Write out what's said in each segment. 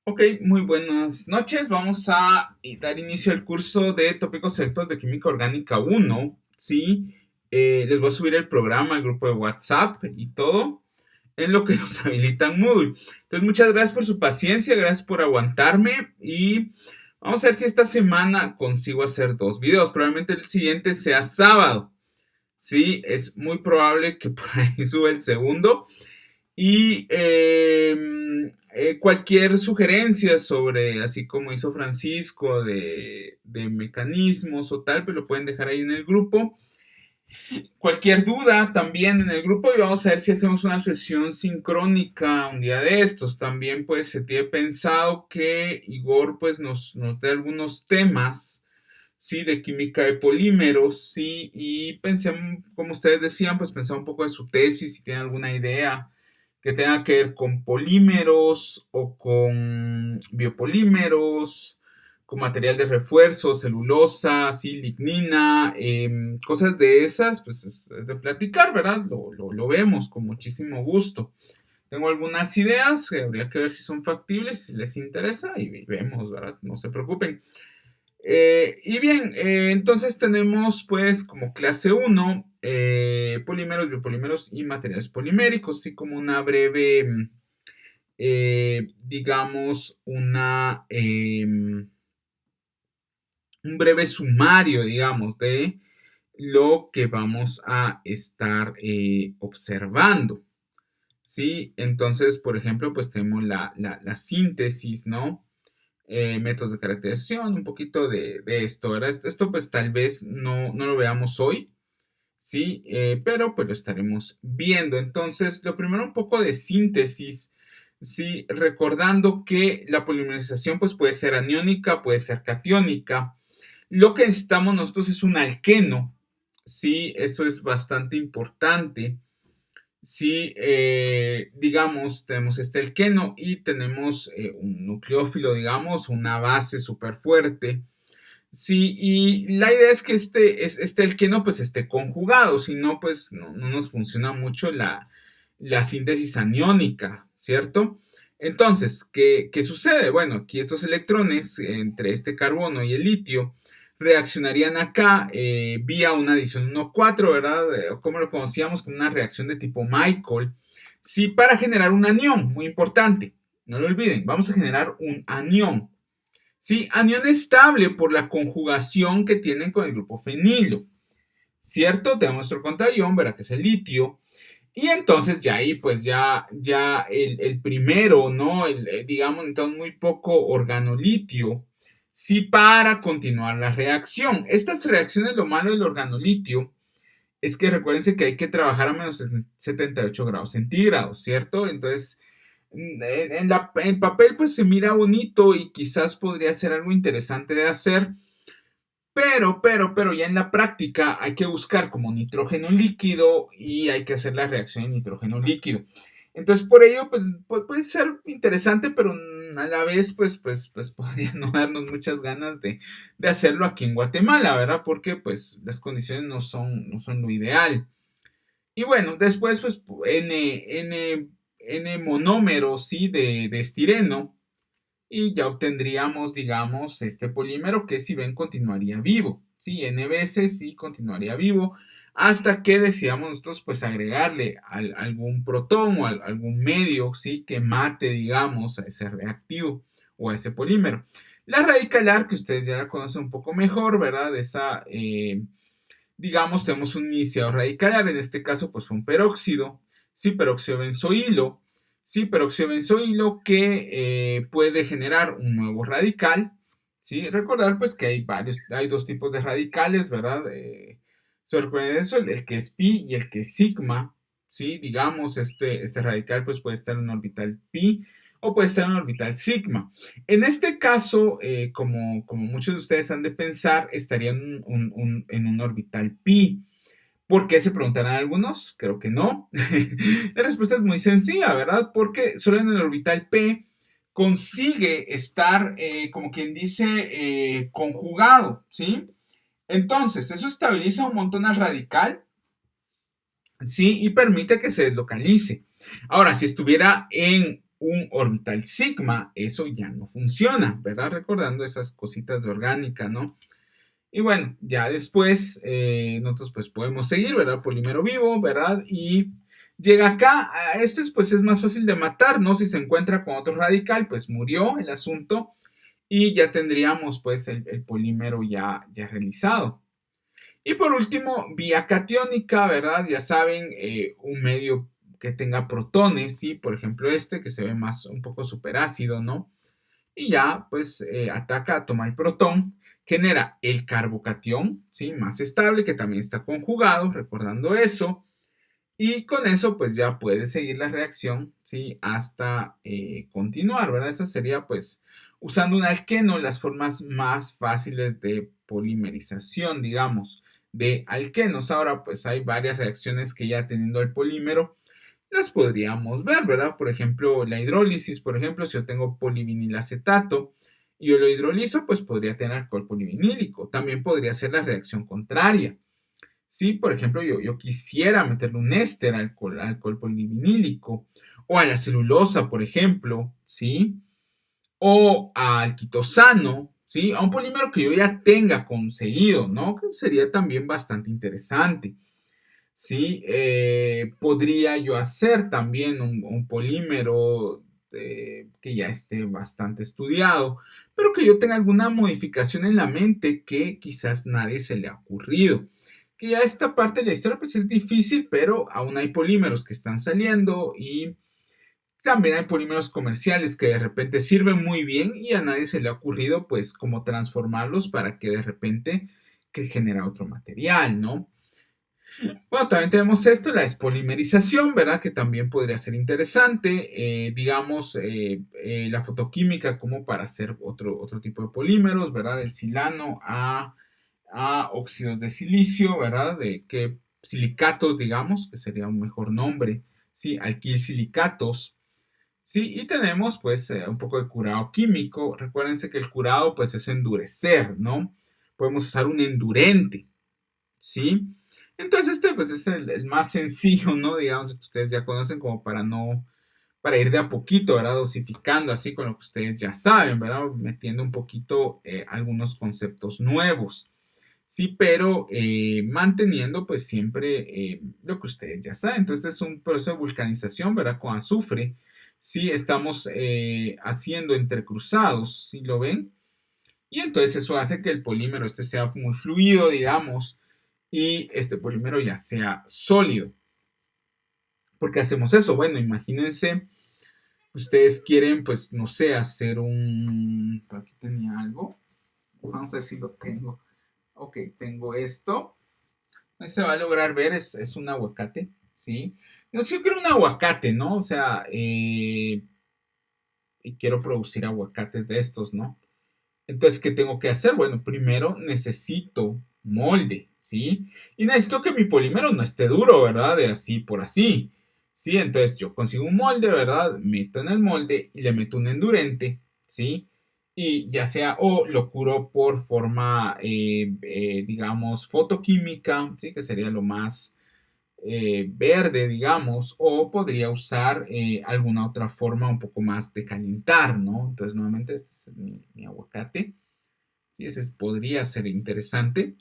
Ok, muy buenas noches. Vamos a dar inicio al curso de tópicos selectos de química orgánica uno. Sí, les voy a subir el programa al grupo de WhatsApp y todo en lo que nos habilitan Moodle. Entonces, muchas gracias por su paciencia, gracias por aguantarme y vamos a ver si esta semana consigo hacer dos videos. Probablemente el siguiente sea sábado. Sí, es muy probable que por ahí suba el segundo. Y cualquier sugerencia sobre, así como hizo Francisco, de mecanismos o tal, pues lo pueden dejar ahí en el grupo. Cualquier duda también en el grupo y vamos a ver si hacemos una sesión sincrónica un día de estos. También pues se tiene pensado que Igor pues nos dé algunos temas, sí, de química de polímeros, sí, y pensé, como ustedes decían, pues pensar un poco de su tesis, si tienen alguna idea que tenga que ver con polímeros o con biopolímeros, con material de refuerzo, celulosa, sí, lignina, cosas de esas, pues es de platicar, ¿verdad? Lo vemos con muchísimo gusto. Tengo algunas ideas, que habría que ver si son factibles, si les interesa, y vemos, ¿verdad? No se preocupen. Y bien, entonces tenemos pues como clase uno polímeros, biopolímeros y materiales poliméricos, así como una breve, digamos, un breve sumario, digamos, de lo que vamos a estar observando. ¿Sí? Entonces, por ejemplo, pues tenemos la síntesis, ¿no? Métodos de caracterización, un poquito de esto, ¿verdad? Esto pues tal vez no lo veamos hoy, ¿sí? Pero pues lo estaremos viendo. Entonces, lo primero un poco de síntesis, ¿sí? Recordando que la polimerización pues puede ser aniónica, puede ser catiónica. Lo que necesitamos nosotros es un alqueno, ¿sí? Eso es bastante importante. Si digamos, tenemos este alqueno y tenemos un nucleófilo, digamos, una base súper fuerte. Sí, y la idea es que este alqueno pues esté conjugado, si no, pues no nos funciona mucho la síntesis aniónica, ¿cierto? Entonces, ¿qué sucede? Bueno, aquí estos electrones entre este carbono y el litio reaccionarían acá vía una adición 1,4, ¿verdad? Como lo conocíamos como una reacción de tipo Michael. Sí, para generar un anión, muy importante. No lo olviden, vamos a generar un anión. Sí, anión estable por la conjugación que tienen con el grupo fenilo. ¿Cierto? Tenemos nuestro contraión, ¿verdad? Que es el litio. Y entonces ya ahí, pues ya el primero, ¿no? Digamos, entonces muy poco organolitio, sí, para continuar la reacción. Estas reacciones, lo malo del organolitio es que recuérdense que hay que trabajar a menos 78 grados centígrados, ¿cierto? Entonces, en papel pues se mira bonito y quizás podría ser algo interesante de hacer, pero ya en la práctica hay que buscar como nitrógeno líquido y hay que hacer la reacción en nitrógeno líquido. Entonces, por ello, pues puede ser interesante, pero a la vez, pues podría no darnos muchas ganas de hacerlo aquí en Guatemala, ¿verdad? Porque, pues, las condiciones no son lo ideal. Y bueno, después, pues, N monómeros, ¿sí? De estireno, y ya obtendríamos, digamos, este polímero que si ven continuaría vivo, ¿sí? N veces sí continuaría vivo hasta que decidamos nosotros pues agregarle algún protón o algún medio, ¿sí? Que mate, digamos, a ese reactivo o a ese polímero. La radicalar, que ustedes ya la conocen un poco mejor, ¿verdad? Esa, digamos, tenemos un iniciador radicalar, en este caso pues fue un peróxido, ¿sí? Peróxido benzoilo, ¿sí? Peróxido benzoilo que puede generar un nuevo radical, ¿sí? Recordar pues que hay dos tipos de radicales, ¿verdad? Recuerden eso, el que es pi y el que es sigma, ¿sí? Digamos, este radical pues puede estar en orbital pi o puede estar en orbital sigma. En este caso, como muchos de ustedes han de pensar, estaría en un orbital pi. ¿Por qué se preguntarán algunos? Creo que no. La respuesta es muy sencilla, ¿verdad? Porque solo en el orbital P consigue estar, como quien dice, conjugado, ¿sí? Entonces, eso estabiliza un montón al radical, ¿sí? Y permite que se deslocalice. Ahora, si estuviera en un orbital sigma, eso ya no funciona, ¿verdad? Recordando esas cositas de orgánica, ¿no? Y bueno, ya después nosotros pues podemos seguir, ¿verdad? Polímero vivo, ¿verdad? Y llega acá, a este pues es más fácil de matar, ¿no? Si se encuentra con otro radical, pues murió el asunto y ya tendríamos pues el polímero ya realizado. Y por último, vía catiónica, ¿verdad? Ya saben, un medio que tenga protones, ¿sí? Por ejemplo este que se ve más un poco superácido, ¿no? Y ya pues ataca, toma el protón, genera el carbocatión, ¿sí? Más estable, que también está conjugado, recordando eso, y con eso pues ya puede seguir la reacción, ¿sí? Hasta continuar, ¿verdad? Eso sería pues usando un alqueno las formas más fáciles de polimerización, digamos, de alquenos. Ahora pues hay varias reacciones que ya teniendo el polímero las podríamos ver, ¿verdad? Por ejemplo, la hidrólisis, por ejemplo, si yo tengo polivinilacetato y yo lo hidrolizo, pues podría tener alcohol polivinílico. También podría ser la reacción contraria. Si, por ejemplo, yo quisiera meterle un éster al alcohol polivinílico o a la celulosa, por ejemplo, ¿sí? O al quitosano, ¿sí? A un polímero que yo ya tenga conseguido, ¿no? Que sería también bastante interesante. ¿Sí? Podría yo hacer también un polímero que ya esté bastante estudiado, pero que yo tenga alguna modificación en la mente que quizás nadie se le ha ocurrido. Que ya esta parte de la historia pues es difícil, pero aún hay polímeros que están saliendo y también hay polímeros comerciales que de repente sirven muy bien y a nadie se le ha ocurrido pues cómo transformarlos para que de repente que genera otro material, ¿no? Bueno, también tenemos esto, la espolimerización, ¿verdad? Que también podría ser interesante, digamos, la fotoquímica como para hacer otro tipo de polímeros, ¿verdad? El silano a óxidos de silicio, ¿verdad? De que silicatos, digamos, que sería un mejor nombre, ¿sí? Alquilsilicatos, ¿sí? Y tenemos, pues, un poco de curado químico. Recuérdense que el curado, pues, es endurecer, ¿no? Podemos usar un endurente, ¿sí? Entonces este pues es el más sencillo, ¿no? Digamos que ustedes ya conocen como para no, para ir de a poquito, ¿verdad? Dosificando así con lo que ustedes ya saben, ¿verdad? Metiendo un poquito algunos conceptos nuevos, sí, pero manteniendo pues siempre lo que ustedes ya saben. Entonces este es un proceso de vulcanización, ¿verdad? Con azufre, sí, estamos haciendo entrecruzados, ¿sí lo ven? Y entonces eso hace que el polímero este sea muy fluido, digamos, y este polímero ya sea sólido. ¿Por qué hacemos eso? Bueno, imagínense, ustedes quieren, pues, no sé, hacer un... Por aquí tenía algo. Vamos a ver si lo tengo. Ok, tengo esto. Se va a lograr ver, es un aguacate, ¿sí? No sé, yo quiero un aguacate, ¿no? O sea, y quiero producir aguacates de estos, ¿no? Entonces, ¿qué tengo que hacer? Bueno, primero necesito molde, ¿sí? Y necesito que mi polímero no esté duro, ¿verdad? De así por así, ¿sí? Entonces yo consigo un molde, ¿verdad? Meto en el molde y le meto un endurente, ¿sí? Y ya sea o lo curo por forma, digamos, fotoquímica, ¿sí? Que sería lo más verde, digamos, o podría usar alguna otra forma un poco más de calentar, ¿no? Entonces, nuevamente, este es mi aguacate. Sí, ese podría ser interesante.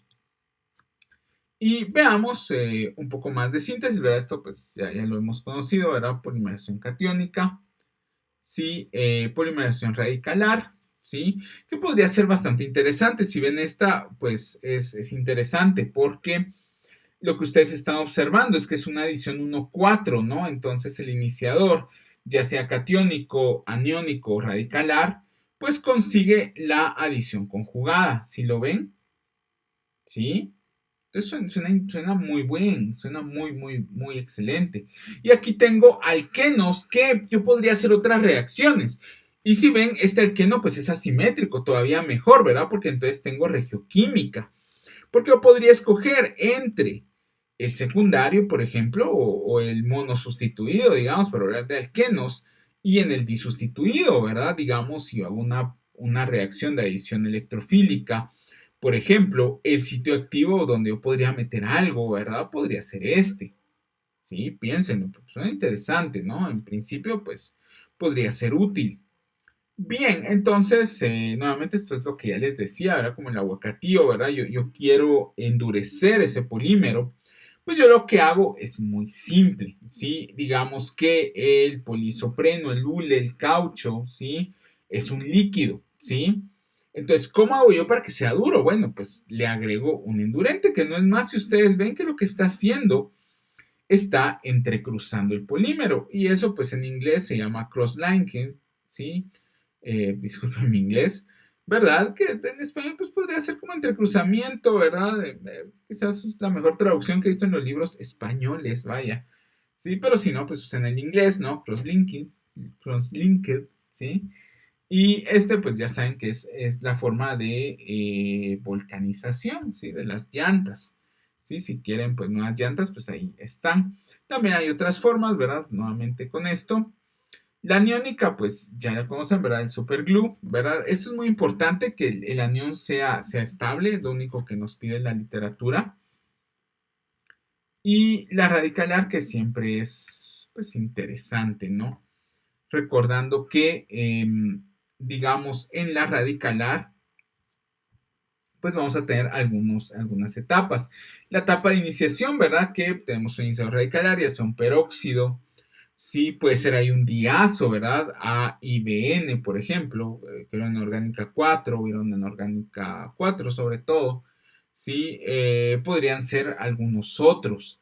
Y veamos un poco más de síntesis, ¿verdad? Esto pues ya lo hemos conocido, ¿verdad? Polimerización catiónica, ¿sí? Polimerización radicalar, ¿sí? Que podría ser bastante interesante. Si ven esta, pues es interesante porque lo que ustedes están observando es que es una adición 1,4, ¿no? Entonces el iniciador, ya sea catiónico, aniónico o radicalar, pues consigue la adición conjugada. ¿Sí lo ven? ¿Sí? Entonces suena muy bien, suena muy excelente. Y aquí tengo alquenos que yo podría hacer otras reacciones. Y si ven, este alqueno pues es asimétrico, todavía mejor, ¿verdad? Porque entonces tengo regioquímica. Porque yo podría escoger entre el secundario, por ejemplo, o el monosustituido, digamos, para hablar de alquenos, y en el disustituido, ¿verdad? Digamos, si hago una reacción de adición electrofílica, por ejemplo, el sitio activo donde yo podría meter algo, ¿verdad? Podría ser este, ¿sí? Piénsenlo, pues, suena interesante, ¿no? En principio, pues, podría ser útil. Bien, entonces, nuevamente esto es lo que ya les decía, ¿verdad? Como el aguacatío, ¿verdad? Yo quiero endurecer ese polímero. Pues yo lo que hago es muy simple, ¿sí? Digamos que el polisopreno, el hule, el caucho, ¿sí? Es un líquido, ¿sí? Entonces, ¿cómo hago yo para que sea duro? Bueno, pues le agrego un endurente, que no es más si ustedes ven que lo que está haciendo está entrecruzando el polímero. Y eso, pues en inglés se llama cross-linking, ¿sí? Disculpen mi inglés, ¿verdad? Que en español pues podría ser como entrecruzamiento, ¿verdad? Quizás es la mejor traducción que he visto en los libros españoles, vaya. Sí, pero si no, pues usan el inglés, ¿no? Cross-linked, ¿sí? Y este, pues ya saben que es la forma de volcanización, ¿sí? De las llantas, ¿sí? Si quieren, pues nuevas llantas, pues ahí están. También hay otras formas, ¿verdad? Nuevamente con esto. La aniónica, pues ya la conocen, ¿verdad? El superglue, ¿verdad? Esto es muy importante que el anión sea estable, lo único que nos pide la literatura. Y la radicalar, que siempre es, pues, interesante, ¿no? Recordando que, digamos, en la radicalar, pues vamos a tener algunas etapas. La etapa de iniciación, ¿verdad? Que tenemos un iniciador radicalar, ya sea un peróxido, sí, puede ser ahí un diazo, ¿verdad? AIBN, por ejemplo, quirona orgánica 4, quirona orgánica 4 sobre todo, ¿sí? Podrían ser algunos otros,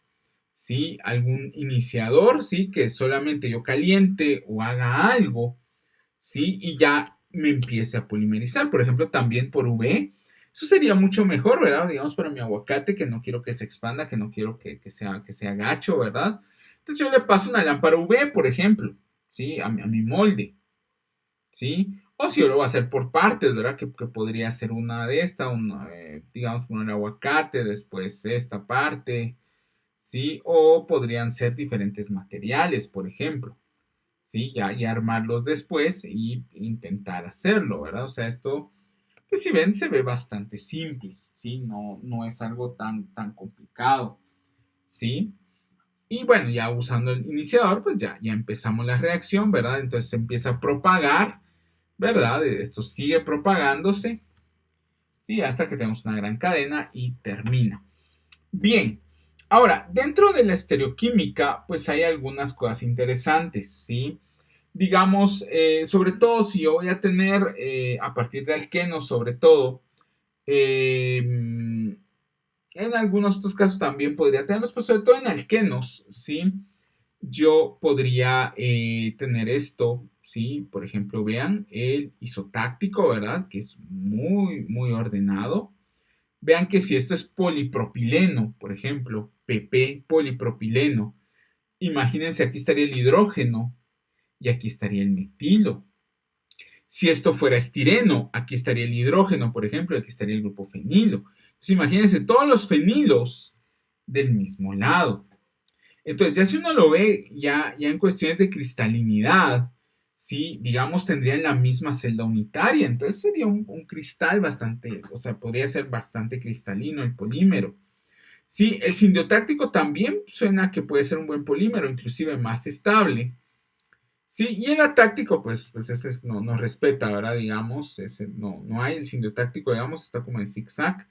¿sí? Algún iniciador, ¿sí? Que solamente yo caliente o haga algo, ¿sí? Y ya me empiece a polimerizar, por ejemplo, también por UV. Eso sería mucho mejor, ¿verdad? Digamos para mi aguacate, que no quiero que se expanda, que no quiero que sea gacho, ¿verdad? Entonces yo le paso una lámpara UV, por ejemplo, ¿sí? A mi molde, ¿sí? O si yo lo voy a hacer por partes, ¿verdad? Que podría ser una de estas, digamos, poner aguacate, después esta parte, ¿sí? O podrían ser diferentes materiales, por ejemplo. ¿Sí? Y armarlos después y intentar hacerlo, ¿verdad? O sea, esto, pues si ven, se ve bastante simple, ¿sí? No es algo tan complicado, ¿sí? Y bueno, ya usando el iniciador, pues ya empezamos la reacción, ¿verdad? Entonces se empieza a propagar, ¿verdad? Esto sigue propagándose, ¿sí? Hasta que tenemos una gran cadena y termina. Bien, ahora, dentro de la estereoquímica, pues hay algunas cosas interesantes, ¿sí? Digamos, sobre todo si yo voy a tener, a partir de alquenos, sobre todo, en algunos otros casos también podría tenerlos, pero sobre todo en alquenos, ¿sí? Yo podría tener esto, ¿sí? Por ejemplo, vean el isotáctico, ¿verdad? Que es muy, muy ordenado. Vean que si esto es polipropileno, por ejemplo, PP polipropileno, imagínense, aquí estaría el hidrógeno y aquí estaría el metilo. Si esto fuera estireno, aquí estaría el hidrógeno, por ejemplo, y aquí estaría el grupo fenilo. Entonces, imagínense todos los fenilos del mismo lado. Entonces, ya si uno lo ve ya en cuestiones de cristalinidad, ¿sí? Digamos, tendrían la misma celda unitaria. Entonces, sería un cristal bastante, o sea, podría ser bastante cristalino el polímero. Sí, el sindiotáctico también suena que puede ser un buen polímero, inclusive más estable. Sí, y el atáctico, pues ese no respeta, ¿verdad? Digamos, ese no hay, el sindiotáctico, digamos, está como en zigzag.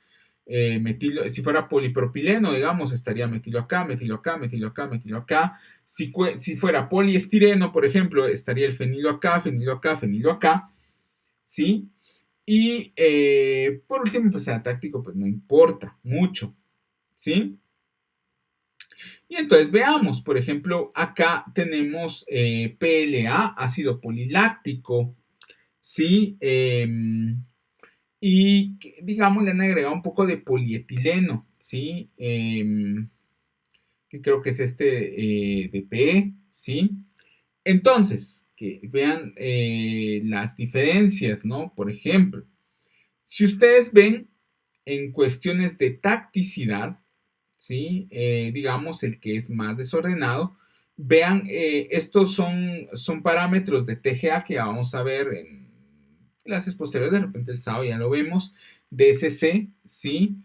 Metilo, si fuera polipropileno, digamos, estaría metilo acá, metilo acá, metilo acá, metilo acá. Si fuera poliestireno, por ejemplo, estaría el fenilo acá, fenilo acá, fenilo acá, ¿sí? Y por último, pues el atáctico, pues no importa mucho, ¿sí? Y entonces veamos, por ejemplo, acá tenemos PLA, ácido poliláctico, ¿sí? Y digamos le han agregado un poco de polietileno, ¿sí? Que creo que es este DPE, ¿sí? Entonces, que vean las diferencias, ¿no? Por ejemplo, si ustedes ven en cuestiones de tacticidad, ¿sí? Digamos, el que es más desordenado. Vean, estos son parámetros de TGA que vamos a ver en clases posteriores, de repente el sábado ya lo vemos, DSC, ¿sí?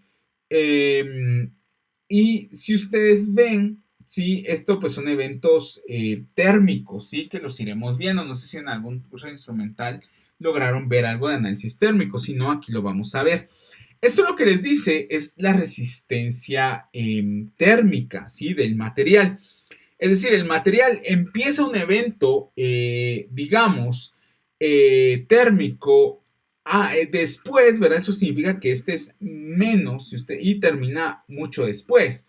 Y si ustedes ven Sí, esto pues son eventos térmicos, sí, que los iremos viendo. No sé si en algún curso instrumental lograron ver algo de análisis térmico, si no, aquí lo vamos a ver. Esto lo que les dice es la resistencia térmica, ¿sí? Del material. Es decir, el material empieza un evento, digamos, térmico. Después, ¿verdad? Eso significa que este es menos y termina mucho después.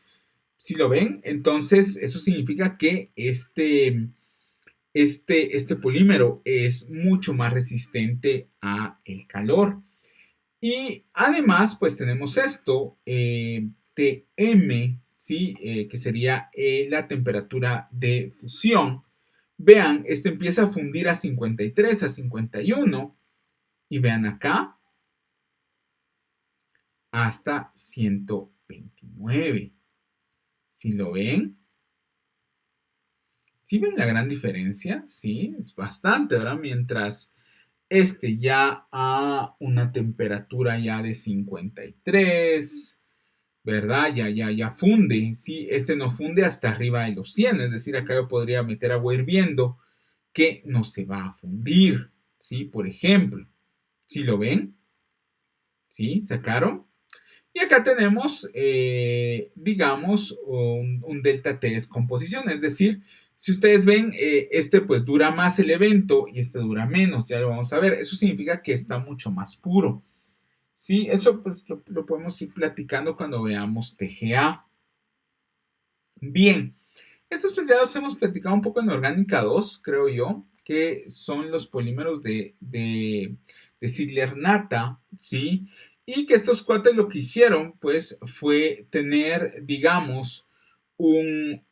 Si lo ven, entonces eso significa que este polímero es mucho más resistente a el calor. Y además, pues tenemos esto, Tm, ¿sí? Que sería la temperatura de fusión. Vean, este empieza a fundir a 53, a 51, y vean acá, hasta 129. Si lo ven, ¿sí ven la gran diferencia? Sí, es bastante, ¿verdad? Mientras este ya a una temperatura ya de 53, ¿verdad? Ya funde, ¿sí? Este no funde hasta arriba de los 100, es decir, acá yo podría meter agua hirviendo que no se va a fundir, ¿sí? Por ejemplo, ¿sí lo ven? ¿Sí? ¿Sacaron? Y acá tenemos, digamos, un delta T descomposición, es decir, si ustedes ven, este pues dura más el evento y este dura menos, ya lo vamos a ver. Eso significa que está mucho más puro. Sí, eso pues lo podemos ir platicando cuando veamos TGA. Bien, estos pues ya los hemos platicado un poco en Orgánica 2, creo yo, que son los polímeros de Ziegler-Natta, ¿sí? Y que estos cuates lo que hicieron, pues, fue tener, digamos, un,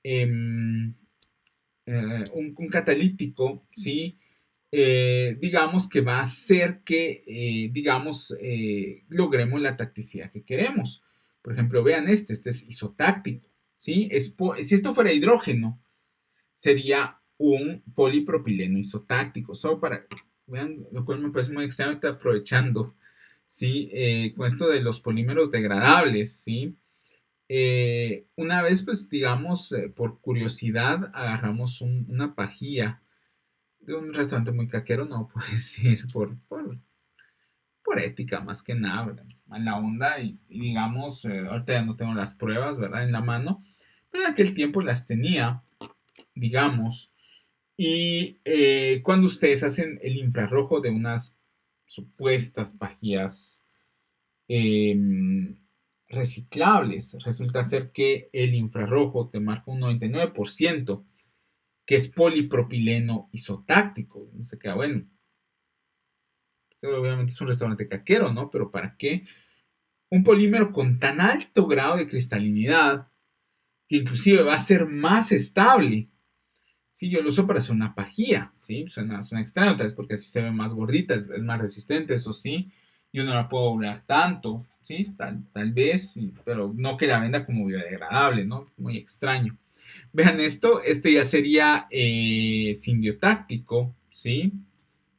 em, un catalítico, ¿sí? Digamos que va a hacer que, digamos, logremos la tacticidad que queremos. Por ejemplo, vean este es isotáctico, ¿sí? Si esto fuera hidrógeno, sería un polipropileno isotáctico. Solo para, vean, lo cual me parece muy extraño, aprovechando, ¿sí? Con esto de los polímeros degradables, ¿sí? Una vez, pues, digamos, por curiosidad, agarramos una pajilla de un restaurante muy caquero, no puedo decir, por ética más que nada, ¿verdad? Mala onda y digamos, ahorita ya no tengo las pruebas, ¿verdad? En la mano, pero en aquel tiempo las tenía, digamos, y cuando ustedes hacen el infrarrojo de unas supuestas pajillas eh, reciclables, resulta ser que el infrarrojo te marca un 99% que es polipropileno isotáctico. No se queda bueno. Obviamente es un restaurante caquero, ¿no? Pero ¿para qué? Un polímero con tan alto grado de cristalinidad que inclusive va a ser más estable. Sí, yo lo uso para hacer una pajilla, ¿sí? Suena extraño, tal vez porque así se ve más gordita, es más resistente, eso sí. Yo no la puedo doblar tanto, ¿sí? Tal vez, pero no que la venda como biodegradable, ¿no? Muy extraño. Vean esto, este ya sería simbiotáctico, ¿sí?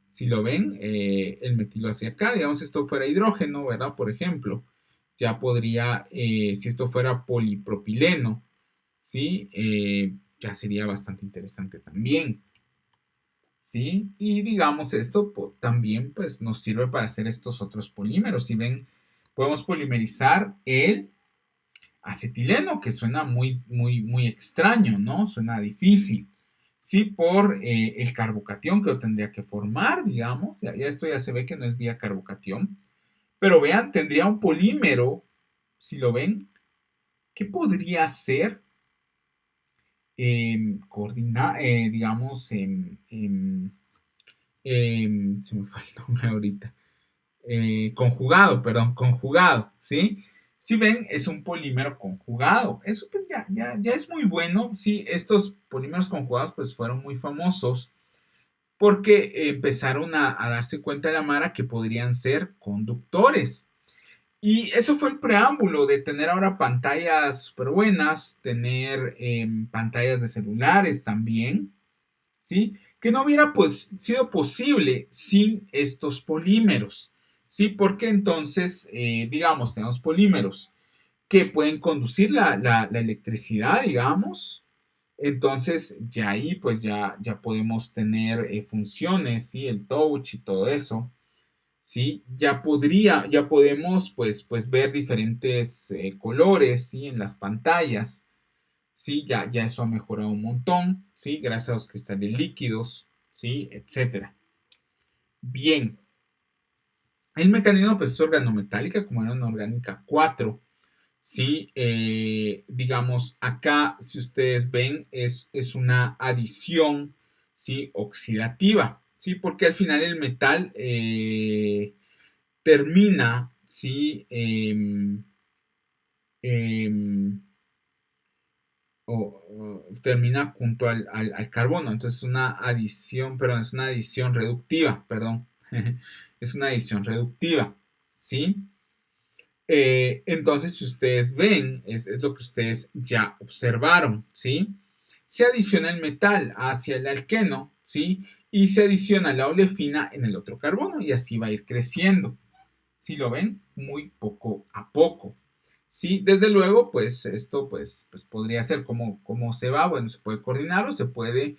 Si lo ven, el metilo hacia acá, digamos, si esto fuera hidrógeno, ¿verdad? Por ejemplo, ya podría, si esto fuera polipropileno, ¿sí? Ya sería bastante interesante también, ¿sí? Y digamos, esto también, pues, nos sirve para hacer estos otros polímeros. Si ven, podemos polimerizar el acetileno, que suena muy extraño, ¿no? Suena difícil. Sí, por el carbocatión que lo tendría que formar, digamos. Ya esto ya se ve que no es vía carbocatión. Pero vean, tendría un polímero, si lo ven, ¿qué podría ser? Digamos, se me fue el nombre ahorita. Conjugado, ¿sí? Si ven, es un polímero conjugado. Eso pues, ya es muy bueno. Sí, estos polímeros conjugados pues fueron muy famosos porque empezaron a darse cuenta de la Mara que podrían ser conductores. Y eso fue el preámbulo de tener ahora pantallas súper buenas, tener pantallas de celulares también, ¿sí? Que no hubiera pues, sido posible sin estos polímeros, ¿sí? Porque entonces, digamos, tenemos polímeros que pueden conducir la electricidad, digamos. Entonces, ya ahí pues ya podemos tener funciones, ¿sí? El touch y todo eso, ¿sí? Ya podemos pues ver diferentes colores, ¿sí? En las pantallas, ¿sí? Ya eso ha mejorado un montón, ¿sí? Gracias a los cristales líquidos, ¿sí? Etcétera. Bien, el mecanismo pues es organometálica, como era una orgánica 4. Sí, digamos, acá, si ustedes ven, es una adición, ¿sí? Oxidativa, ¿sí? Porque al final el metal termina, ¿sí? Em, termina junto al carbono. Entonces es una adición, perdón, es una adición reductiva, perdón. Es una adición reductiva, ¿sí? Entonces, si ustedes ven, es lo que ustedes ya observaron, ¿sí? Se adiciona el metal hacia el alqueno, ¿sí? Y se adiciona la olefina en el otro carbono y así va a ir creciendo. ¿Sí lo ven? Muy poco a poco. Sí, desde luego, pues esto pues podría ser como se va, bueno, se puede coordinar o se puede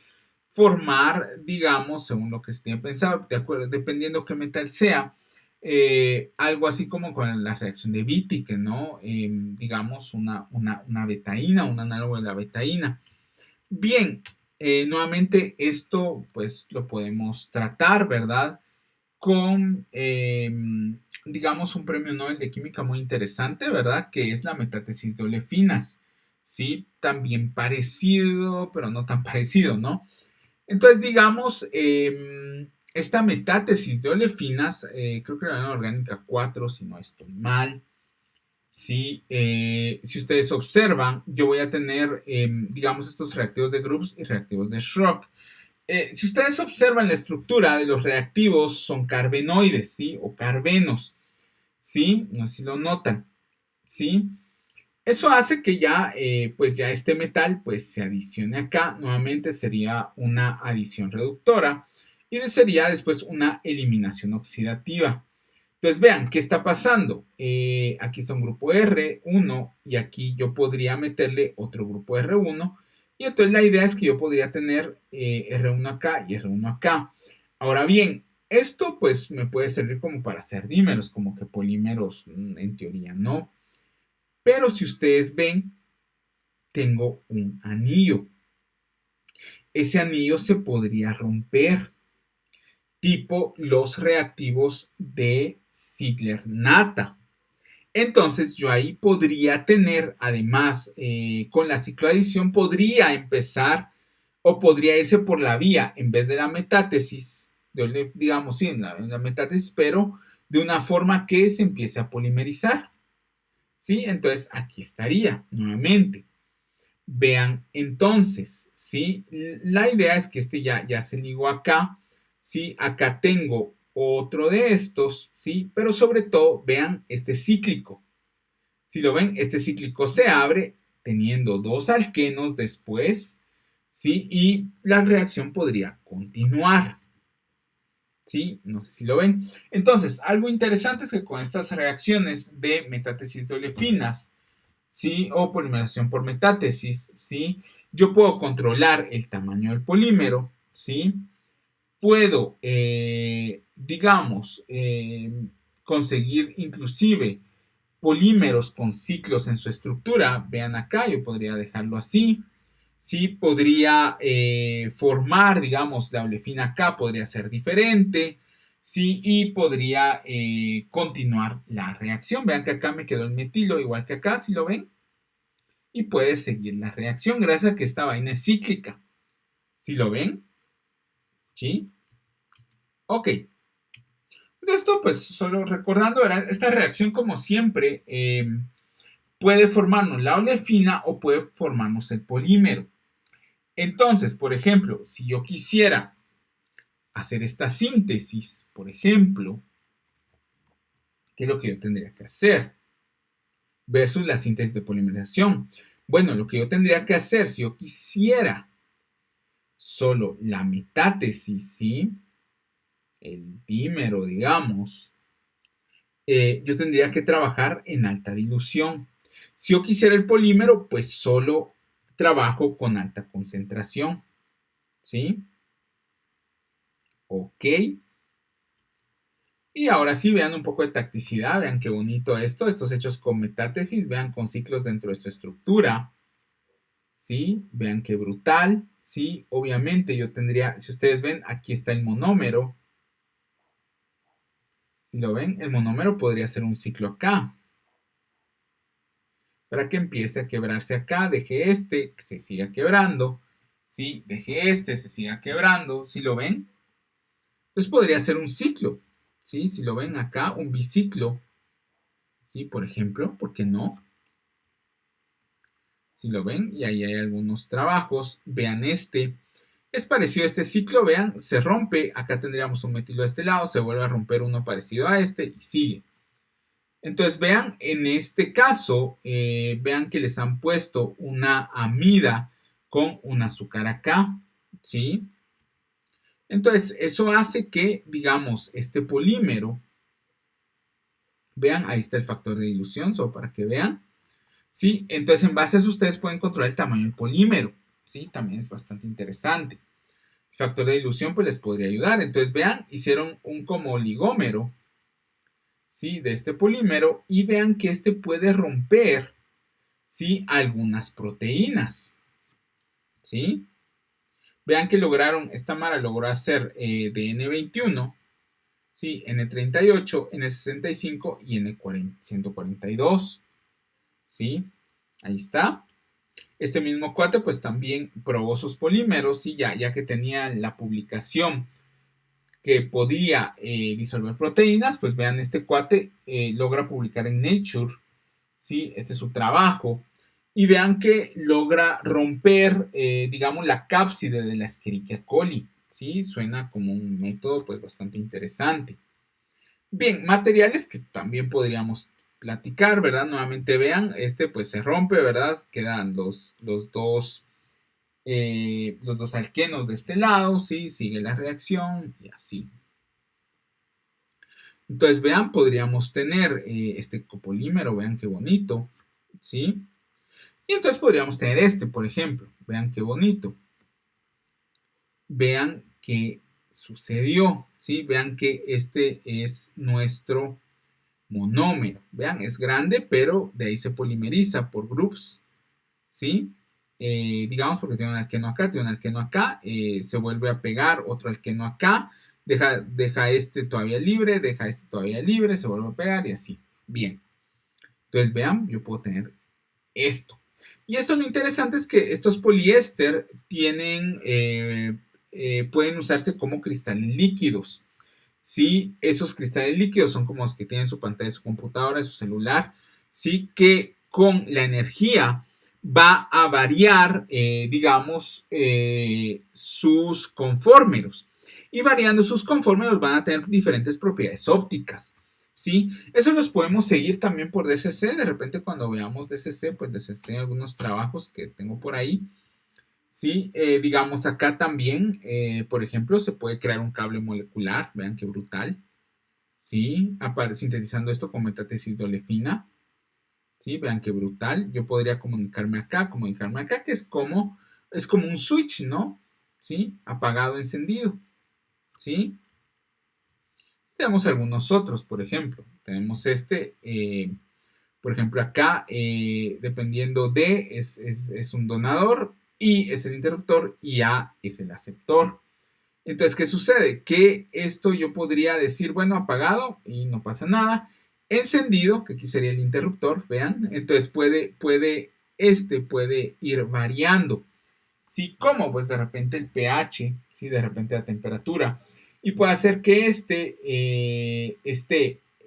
formar, digamos, según lo que se tiene pensado, de acuerdo, dependiendo qué metal sea, algo así como con la reacción de Wittig, ¿no? Digamos, una betaína, un análogo de la betaína. Bien, nuevamente esto pues lo podemos tratar, ¿verdad? Con, digamos, un premio Nobel de Química muy interesante, ¿verdad? Que es la metátesis de olefinas, ¿sí? También parecido, pero no tan parecido, ¿no? Entonces, digamos, esta metátesis de olefinas, creo que era la orgánica 4, si no estoy mal, ¿sí? Si ustedes observan, yo voy a tener, digamos, estos reactivos de Grubbs y reactivos de Schrock. Si ustedes observan la estructura de los reactivos, son carbenoides, ¿sí? O carbenos, ¿sí? No sé si lo notan, ¿sí? Eso hace que pues ya este metal, pues se adicione acá. Nuevamente sería una adición reductora y sería después una eliminación oxidativa. Entonces vean, ¿qué está pasando? Aquí está un grupo R1 y aquí yo podría meterle otro grupo R1 y entonces la idea es que yo podría tener R1 acá y R1 acá. Ahora bien, esto pues me puede servir como para hacer dímeros, como que polímeros en teoría no. Pero si ustedes ven, tengo un anillo. Ese anillo se podría romper, tipo los reactivos de Ziegler-Natta. Entonces yo ahí podría tener, además, con la cicloadición podría empezar o podría irse por la vía, en vez de la metátesis, digamos, sí, en la metátesis, pero de una forma que se empiece a polimerizar. ¿Sí? Entonces aquí estaría nuevamente. Vean entonces, ¿sí? La idea es que este ya se ligó acá, ¿sí? Acá tengo otro de estos, ¿sí? Pero sobre todo, vean este cíclico. Si lo ven, este cíclico se abre teniendo dos alquenos después, ¿sí? Y la reacción podría continuar, ¿sí? No sé si lo ven. Entonces, algo interesante es que con estas reacciones de metátesis de olefinas, ¿sí? O polimerización por metátesis, ¿sí? Yo puedo controlar el tamaño del polímero, ¿sí? Puedo, digamos, conseguir inclusive polímeros con ciclos en su estructura. Vean acá, yo podría dejarlo así. Sí, podría formar, digamos, la olefina acá podría ser diferente, sí, y podría continuar la reacción. Vean que acá me quedó el metilo, igual que acá, si lo ven, y puede seguir la reacción gracias a que esta vaina es cíclica. ¿Sí lo ven? ¿Sí? Ok. Esto, pues, solo recordando, esta reacción, como siempre, puede formarnos la olefina o puede formarnos el polímero. Entonces, por ejemplo, si yo quisiera hacer esta síntesis, por ejemplo, ¿qué es lo que yo tendría que hacer? Versus la síntesis de polimerización. Bueno, lo que yo tendría que hacer si yo quisiera solo la metátesis, ¿sí? El dímero, digamos, yo tendría que trabajar en alta dilución. Si yo quisiera el polímero, pues solo trabajo con alta concentración, ¿sí? Ok. Y ahora sí, vean un poco de tacticidad, vean qué bonito esto, estos hechos con metátesis, vean con ciclos dentro de esta estructura, ¿sí? Vean qué brutal, ¿sí? Obviamente yo tendría, si ustedes ven, aquí está el monómero, si lo ven, el monómero podría ser un ciclo acá, para que empiece a quebrarse acá, deje este, que se siga quebrando, ¿sí? Deje este, se siga quebrando, ¿sí lo ven? Entonces podría ser un ciclo, ¿sí? Si lo ven acá, un biciclo, ¿sí? Por ejemplo, ¿por qué no? Si lo ven, y ahí hay algunos trabajos, vean este, es parecido a este ciclo, vean, se rompe, acá tendríamos un metilo de este lado, se vuelve a romper uno parecido a este y sigue. Entonces vean, en este caso, vean que les han puesto una amida con un azúcar acá, ¿sí? Entonces eso hace que, digamos, este polímero, vean, ahí está el factor de dilución, solo para que vean, ¿sí? Entonces en base a eso ustedes pueden controlar el tamaño del polímero, ¿sí? También es bastante interesante. El factor de dilución pues les podría ayudar. Entonces vean, hicieron un como oligómero, ¿sí? De este polímero y vean que este puede romper, ¿sí? Algunas proteínas, ¿sí? Vean que lograron, esta Mara logró hacer de N21, ¿sí? N38, N65 y N142, ¿sí? Ahí está. Este mismo cuate pues también probó sus polímeros, ¿sí? Ya que tenía la publicación que podía disolver proteínas, pues vean, este cuate logra publicar en Nature, ¿sí? Este es su trabajo, y vean que logra romper, digamos, la cápside de la Escherichia coli, ¿sí? Suena como un método, pues, bastante interesante. Bien, materiales que también podríamos platicar, ¿verdad? Nuevamente vean, este pues se rompe, ¿verdad? Quedan los dos alquenos de este lado, ¿sí? Sigue la reacción y así. Entonces, vean, podríamos tener este copolímero, vean qué bonito, ¿sí? Y entonces podríamos tener este, por ejemplo, vean qué bonito. Vean qué sucedió, ¿sí? Vean que este es nuestro monómero. Vean, es grande, pero de ahí se polimeriza por groups, ¿sí? Digamos porque tiene un alqueno acá, tiene un alqueno acá, se vuelve a pegar otro alqueno acá, deja este todavía libre, deja este todavía libre, se vuelve a pegar y así. Bien. Entonces vean, yo puedo tener esto. Y esto lo interesante es que estos poliéster tienen, pueden usarse como cristales líquidos. Sí, esos cristales líquidos son como los que tienen su pantalla de su computadora, de su celular, sí, que con la energía va a variar, digamos, sus conformeros. Y variando sus conformeros van a tener diferentes propiedades ópticas. ¿Sí? Eso los podemos seguir también por DCC. De repente cuando veamos DCC, pues les enseño algunos trabajos que tengo por ahí. ¿Sí? Digamos acá también, por ejemplo, se puede crear un cable molecular. Vean qué brutal. ¿Sí? Sintetizando esto con metatesis de olefina. ¿Sí? Vean qué brutal. Yo podría comunicarme acá, que es como un switch, ¿no? ¿Sí? Apagado, encendido. ¿Sí? Tenemos algunos otros, por ejemplo. Tenemos este, por ejemplo, acá, dependiendo de, es un donador, I es el interruptor y A es el aceptor. Entonces, ¿qué sucede? Que esto yo podría decir, bueno, apagado y no pasa nada. Encendido, que aquí sería el interruptor, vean. Entonces puede ir variando. ¿Sí? ¿Cómo? Pues de repente el pH, ¿sí? De repente la temperatura. Y puede hacer que esté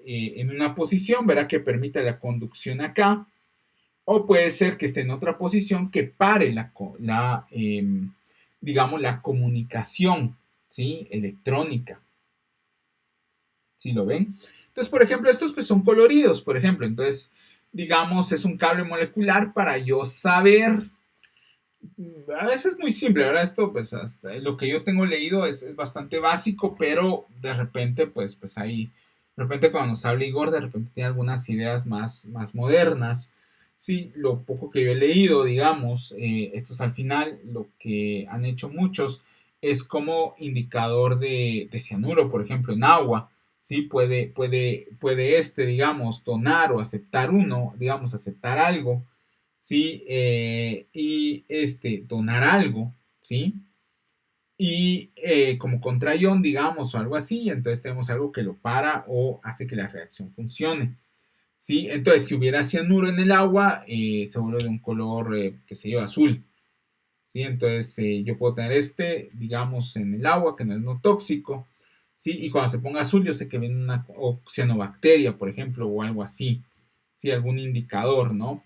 en una posición, verá que permita la conducción acá. O puede ser que esté en otra posición que pare digamos, la comunicación, ¿sí? Electrónica. ¿Sí lo ven? Entonces, por ejemplo, estos pues son coloridos, por ejemplo. Entonces, digamos, es un cable molecular para yo saber. A veces es muy simple, ¿verdad? Esto, pues, hasta lo que yo tengo leído es bastante básico, pero de repente, pues ahí, de repente cuando nos habla Igor, de repente tiene algunas ideas más modernas, Sí, lo poco que yo he leído, digamos, estos al final, lo que han hecho muchos es como indicador de cianuro, por ejemplo, en agua. Sí, puede digamos, donar o aceptar uno, digamos, aceptar algo, sí, y donar algo, sí, y como contraión, digamos, o algo así, entonces tenemos algo que lo para o hace que la reacción funcione. ¿Sí? Entonces, si hubiera cianuro en el agua, se vuelve de un color, qué sé yo, azul. ¿Sí? Entonces, yo puedo tener digamos, en el agua, que no es no tóxico. ¿Sí? Y cuando se ponga azul, yo sé que viene una cianobacteria, por ejemplo, o algo así. ¿Sí? Algún indicador, ¿no?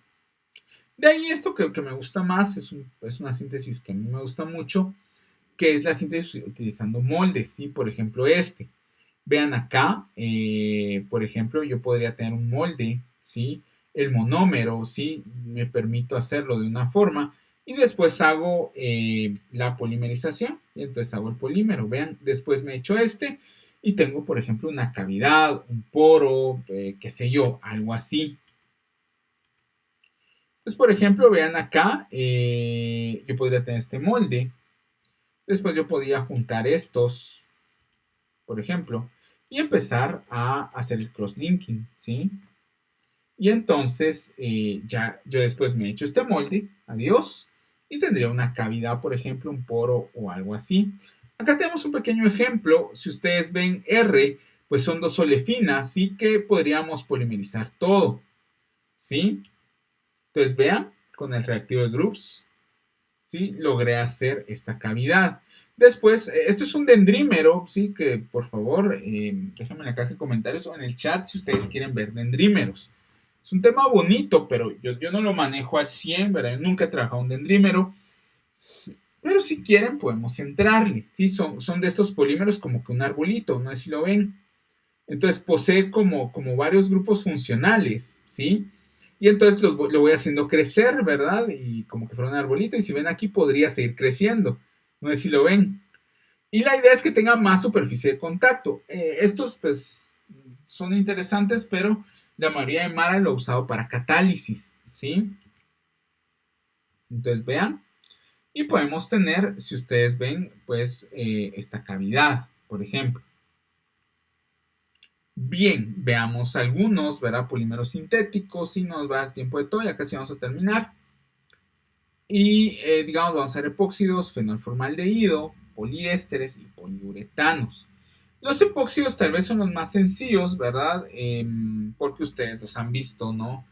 De ahí esto que me gusta más, es una síntesis que a mí me gusta mucho, que es la síntesis utilizando moldes, ¿sí? Por ejemplo, Vean acá, por ejemplo, yo podría tener un molde, ¿sí? El monómero, ¿sí? Me permito hacerlo de una forma y después hago la polimerización y entonces hago el polímero. Vean, después me echo y tengo, por ejemplo, una cavidad, un poro, qué sé yo, algo así. Entonces, por ejemplo, vean acá, yo podría tener este molde. Después yo podría juntar estos, por ejemplo, y empezar a hacer el crosslinking, ¿sí? Y entonces ya yo después me he hecho este molde, adiós, y tendría una cavidad, por ejemplo, un poro o algo así. Acá tenemos un pequeño ejemplo, si ustedes ven R, pues son dos olefinas, ¿sí? Que podríamos polimerizar todo, ¿sí? Entonces vean, con el reactivo de groups, ¿sí? Logré hacer esta cavidad. Después, esto es un dendrímero, ¿sí? Que por favor, déjenme en la caja de comentarios o en el chat si ustedes quieren ver dendrímeros. Es un tema bonito, pero yo no lo manejo al 100, ¿verdad? Yo nunca he trabajado un dendrímero, pero si quieren podemos entrarle, ¿sí? Son de estos polímeros como que un arbolito, no sé si lo ven. Entonces posee como varios grupos funcionales, ¿sí? Y entonces lo voy haciendo crecer, ¿verdad? Y como que fuera un arbolito. Y si ven aquí, podría seguir creciendo. No sé si lo ven. Y la idea es que tenga más superficie de contacto. Estos, pues, son interesantes, pero la mayoría de Mara lo ha usado para catálisis, ¿sí? Entonces, vean. Y podemos tener, si ustedes ven, pues, esta cavidad, por ejemplo. Bien, veamos algunos, ¿verdad? Polímeros sintéticos, si nos va a dar tiempo de todo, ya casi vamos a terminar. Y digamos, vamos a ver epóxidos, fenolformaldehído, poliésteres y poliuretanos. Los epóxidos tal vez son los más sencillos, ¿verdad? Porque ustedes los han visto, ¿no?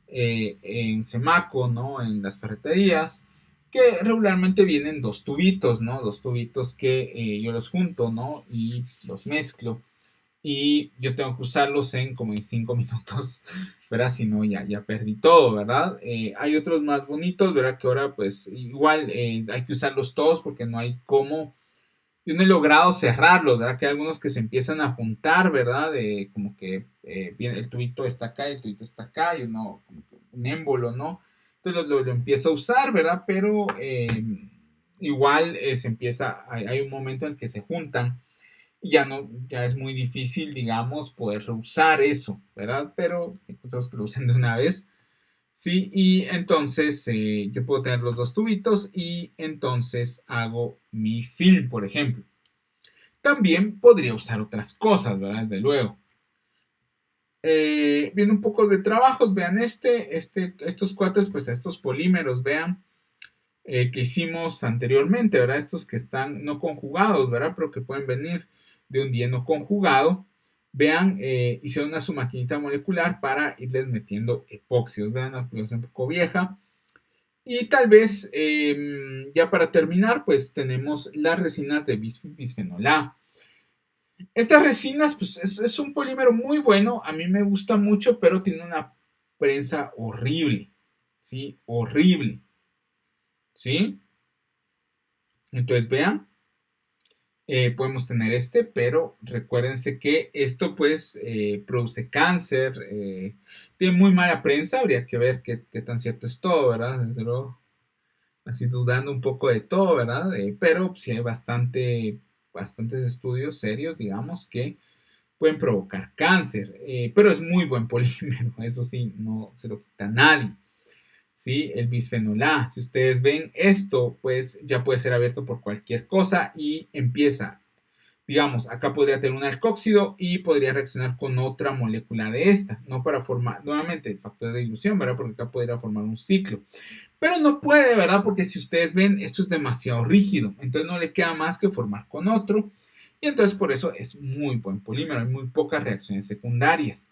En Semaco, ¿no? En las ferreterías, que regularmente vienen dos tubitos, ¿no? Dos tubitos que yo los junto, ¿no? Y los mezclo y yo tengo que usarlos en como en 5 minutos, ¿verdad? Si no, ya perdí todo, ¿verdad? Hay otros más bonitos, ¿verdad? Que ahora pues igual hay que usarlos todos porque no hay cómo. Yo no he logrado cerrarlos, ¿verdad? Que hay algunos que se empiezan a juntar, ¿verdad? Como que el tubito está acá, el tubito está acá, y uno, como que un émbolo, ¿no? Entonces lo empieza a usar, ¿verdad? Pero igual se empieza, hay un momento en que se juntan ya no, ya es muy difícil, digamos, poder reusar eso, ¿verdad? Pero hay cosas que lo usen de una vez, ¿sí? Y entonces yo puedo tener los dos tubitos y entonces hago mi film, por ejemplo. También podría usar otras cosas, ¿verdad? Desde luego. Viene un poco de trabajos, vean estos cuates, pues estos polímeros, vean, que hicimos anteriormente, ¿verdad? Estos que están no conjugados, ¿verdad? Pero que pueden venir de un dieno conjugado. Vean, hicieron una su maquinita molecular para irles metiendo epóxidos. Vean, la aplicación un poco vieja. Y tal vez, ya para terminar, pues tenemos las resinas de bisfenol A. Estas resinas, pues es un polímero muy bueno, a mí me gusta mucho, pero tiene una prensa horrible, ¿sí? Horrible, ¿sí? Entonces, vean, podemos tener pero recuérdense que esto pues produce cáncer, tiene muy mala prensa, habría que ver qué tan cierto es todo, ¿verdad? Desde luego, así dudando un poco de todo, ¿verdad? Pero sí hay bastantes estudios serios, digamos, que pueden provocar cáncer, pero es muy buen polímero, eso sí, no se lo quita a nadie. ¿sí? El bisfenol A. Si ustedes ven esto, pues ya puede ser abierto por cualquier cosa y empieza, digamos, acá podría tener un alcóxido y podría reaccionar con otra molécula de esta, no para formar, nuevamente, el factor de dilución, ¿verdad? Porque acá podría formar un ciclo. Pero no puede, ¿verdad? Porque si ustedes ven, esto es demasiado rígido, entonces no le queda más que formar con otro. Y entonces por eso es muy buen polímero, hay muy pocas reacciones secundarias,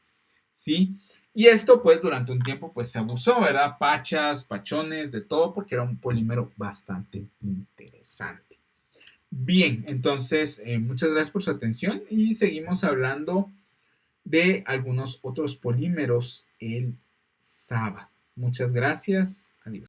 ¿sí? Y esto pues durante un tiempo pues se abusó, ¿verdad? Pachas, pachones, de todo, porque era un polímero bastante interesante. Bien, entonces muchas gracias por su atención y seguimos hablando de algunos otros polímeros el sábado. Muchas gracias. Adiós.